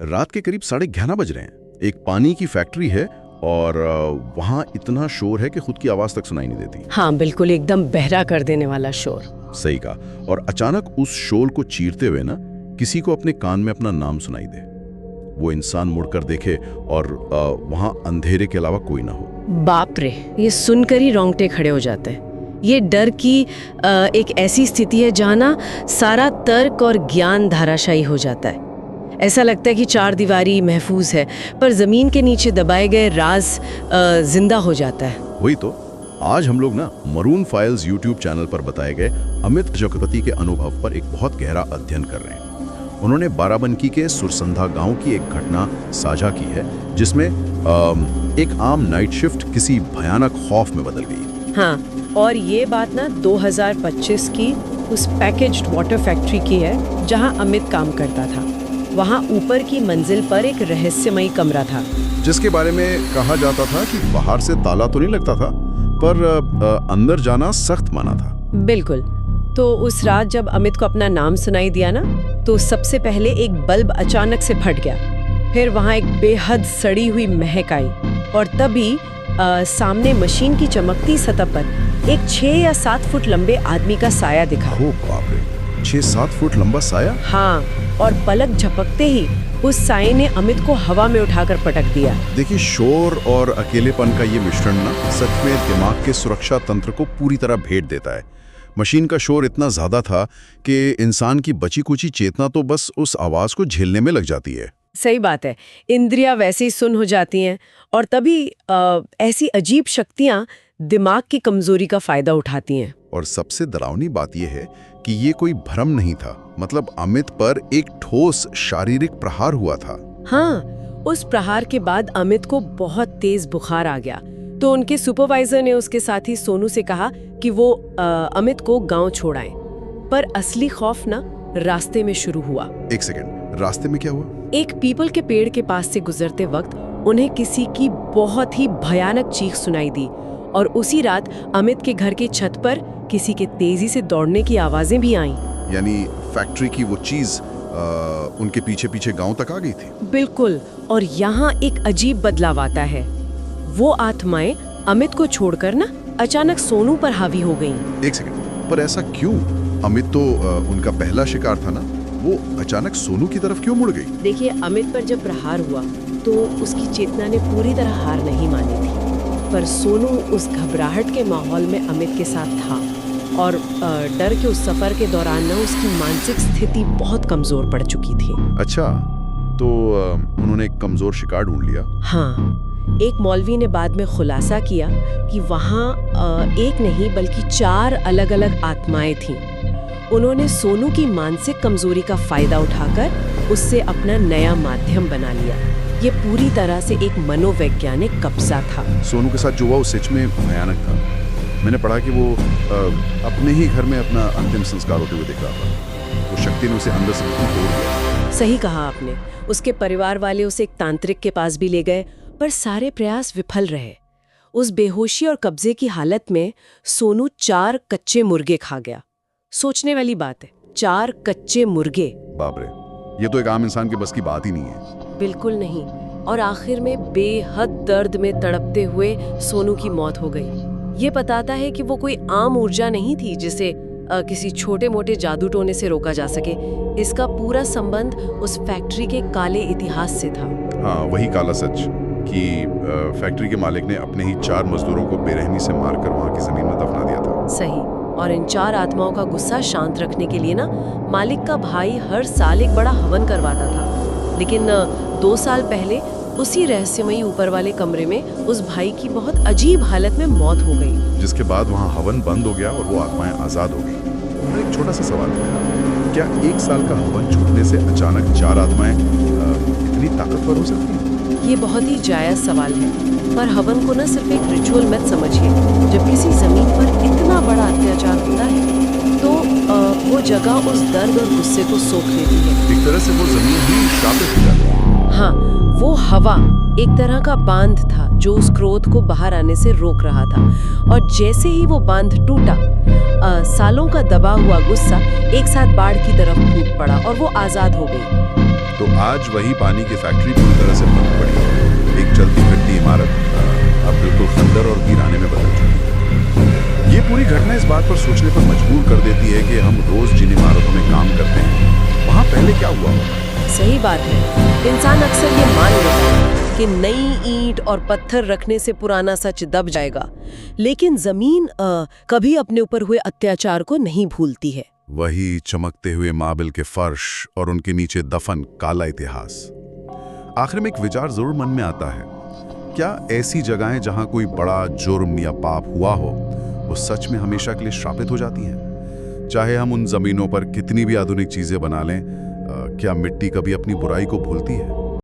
रात के करीब 11:30 बज रहे हैं। एक पानी की फैक्ट्री है और वहाँ इतना शोर है कि खुद की आवाज तक सुनाई नहीं देती। हाँ बिल्कुल, एकदम बहरा कर देने वाला शोर। सही कहा। और अचानक उस शोर को चीरते हुए ना किसी को अपने कान में अपना नाम सुनाई दे। वो इंसान मुड़कर देखे और वहाँ अंधेरे के अलावा कोई ना हो। बाप रे, ये सुनकर ही रोंगटे खड़े हो जाते हैं। ये डर की एक ऐसी स्थिति है जहाँ ना सारा तर्क और ज्ञान धाराशायी हो जाता है। ऐसा लगता है कि चार दीवारी महफूज है, पर जमीन के नीचे दबाए गए राज जिंदा हो जाता है। वही तो आज हम लोग ना मरून फाइल्स यूट्यूब चैनल पर बताए गए अमित प्रजापति के अनुभव पर एक बहुत गहरा अध्ययन कर रहे हैं। उन्होंने बाराबंकी के सुरसंधा गांव की एक घटना साझा की है जिसमें एक आम नाइट शिफ्ट किसी भयानक खौफ में बदल गई। हाँ, और ये बात ना 2025 की उस पैकेज्ड वाटर फैक्ट्री की है जहां अमित काम करता था। वहां ऊपर की मंजिल पर एक रहस्यमयी कमरा था जिसके बारे में कहा जाता था कि बाहर से ताला तो नहीं लगता था, पर अंदर जाना सख्त माना था। बिल्कुल। तो उस रात जब अमित को अपना नाम सुनाई दिया ना, तो सबसे पहले एक बल्ब अचानक से फट गया। फिर वहां एक बेहद सड़ी हुई महक आई और तभी सामने मशीन की चमकती सतह पर एक 6 या 7 फुट लंबे आदमी का साया दिखा। ओ बाप रे, 6-7 फुट लंबा साया? हाँ, और पलक झपकते ही उस साये ने अमित को हवा में उठाकर पटक दिया। देखिए, शोर और अकेलेपन का ये मिश्रण ना सच में दिमाग के सुरक्षा तंत्र को पूरी तरह भेद देता है। मशीन का शोर इतना ज्यादा था कि इंसान की बची कुची चेतना तो बस उस आवाज को झेलने में लग जाती है। सही बात है, इंद्रियां वैसे ही सुन्न हो जाती हैं और तभी ऐसी अजीब शक्तियां दिमाग की कमजोरी का फायदा उठाती हैं। और सबसे डरावनी बात यह है कि ये कोई भ्रम नहीं था, मतलब अमित पर एक ठोस शारीरिक प्रहार हुआ था। हाँ, उस प्रहार के बाद अमित को बहुत तेज बुखार आ गया, तो उनके सुपरवाइजर ने उसके साथी सोनू से कहा कि वो अमित को गांव छोड़ाएं। पर असली खौफ ना रास्ते में शुरू हुआ। एक सेकंड, रास्ते में क्या हुआ? एक पीपल के पेड़ के पास से गुजरते वक्त उन्हें किसी की बहुत ही भयानक चीख सुनाई दी और उसी रात अमित के घर की छत पर किसी के तेजी से दौड़ने की आवाजें भी आईं। यानी फैक्ट्री की वो चीज उनके पीछे पीछे गांव तक आ गई थी। बिल्कुल। और यहाँ एक अजीब बदलाव आता है। वो आत्माएं अमित को छोड़कर ना अचानक सोनू पर हावी हो गईं। एक सेकंड, पर ऐसा क्यों? अमित तो उनका पहला शिकार था ना, वो अचानक सोनू की तरफ क्यों मुड़ गई? देखिए, अमित पर जब प्रहार हुआ तो उसकी चेतना ने पूरी तरह हार नहीं मानी थी, पर सोनू उस घबराहट के माहौल में अमित के साथ था और डर के उस सफर के दौरान ना उसकी मानसिक स्थिति बहुत कमजोर पड़ चुकी थी। अच्छा, तो उन्होंने एक कमजोर शिकार ढूंढ लिया। हाँ, एक मौलवी ने बाद में खुलासा किया कि वहाँ एक नहीं बल्कि 4 अलग-अलग आत्माएं थीं। उन्होंने सोनू की मानसिक कमजोरी का फायदा उठाकर उससे अपना नया माध्यम बना लिया। ये पूरी तरह से एक मनोवैज्ञानिक कब्जा था। सोनू के साथ जो हुआ वो सच में भयानक था। मैंने पढ़ा कि वो अपने ही घर में अपना अंतिम संस्कार होते हुए देख रहा था। वो शक्ति ने उसे अंदर से तोड़ दिया। सही कहा आपने। उसके परिवार वाले उसे एक तांत्रिक के पास भी ले गए, पर सारे प्रयास विफल रहे। उस बेहोशी और कब्जे की हालत में सोनू 4 कच्चे मुर्गे खा गया। सोचने वाली बात है, 4 कच्चे मुर्गे। बाप रे, ये तो एक आम इंसान के बस की बात ही नहीं है। बिल्कुल नहीं। और आखिर में बेहद दर्द में तड़पते हुए सोनू की मौत हो गई। ये बताता है कि वो कोई आम ऊर्जा नहीं थी जिसे किसी छोटे मोटे जादू टोने से रोका जा सके। इसका पूरा संबंध उस फैक्ट्री के काले इतिहास से था। हाँ, वही काला सच कि फैक्ट्री के मालिक ने अपने ही 4 मजदूरों को बेरहमी से मारकर वहाँ की जमीन में दफना दिया था। सही। और इन 4 आत्माओं का गुस्सा शांत रखने के लिए ना मालिक का भाई हर साल एक बड़ा हवन करवाता था। लेकिन 2 साल पहले उसी रहस्यमयी ऊपर वाले कमरे में उस भाई की बहुत अजीब हालत में मौत हो गई, जिसके बाद वहाँ हवन बंद हो गया और वो आत्माएं आजाद हो गई। एक छोटा सा सवाल है, क्या 1 साल का हवन छूटने से अचानक 4 आत्माएं इतनी ताकतवर हो सकती हैं? ये बहुत ही जायज सवाल है, पर हवन को न सिर्फ एक रिचुअल मत समझिए। जब किसी जमीन पर इतना बड़ा अत्याचार होता है तो वो जगह उस दर्द और गुस्से को सोख लेती है। एक तरह से वो जमीन ही शापित हो जाती है। हाँ, वो हवा एक तरह का बांध था जो उस क्रोध को बाहर आने से रोक रहा था, और जैसे ही वो बांध टूटा, सालों का दबा हुआ गुस्सा एक साथ बाढ़ की तरफ फूट पड़ा और वो आजाद हो गई। तो आज वही पानी की फैक्ट्री पूरी तरह से बंद पड़ी है। एक चलती फिरती इमारत अब बिल्कुल खंडर और वीराने में बदल चुकी है। ये पूरी घटना इस बात पर सोचने पर मजबूर कर देती है कि हम रोज जिन इमारतों में काम करते हैं वहाँ पहले क्या हुआ होगा। सही बात है। इंसान अक्सर ये मान लेता है कि नई ईंट और पत्थर रखने से पुराना सच दब जाएगा, लेकिन जमीन कभी अपने ऊपर हुए अत्याचार को नहीं भूलती है। वही चमकते हुए मार्बल के फर्श और उनके नीचे दफन काला इतिहास। आखिर में एक विचार जरूर मन में आता है, क्या ऐसी जगहें जहां कोई बड़ा जुर्म या पाप हुआ हो वो सच में हमेशा के लिए श्रापित हो जाती हैं? चाहे हम उन जमीनों पर कितनी भी आधुनिक चीजें बना लें, क्या मिट्टी कभी अपनी बुराई को भूलती है?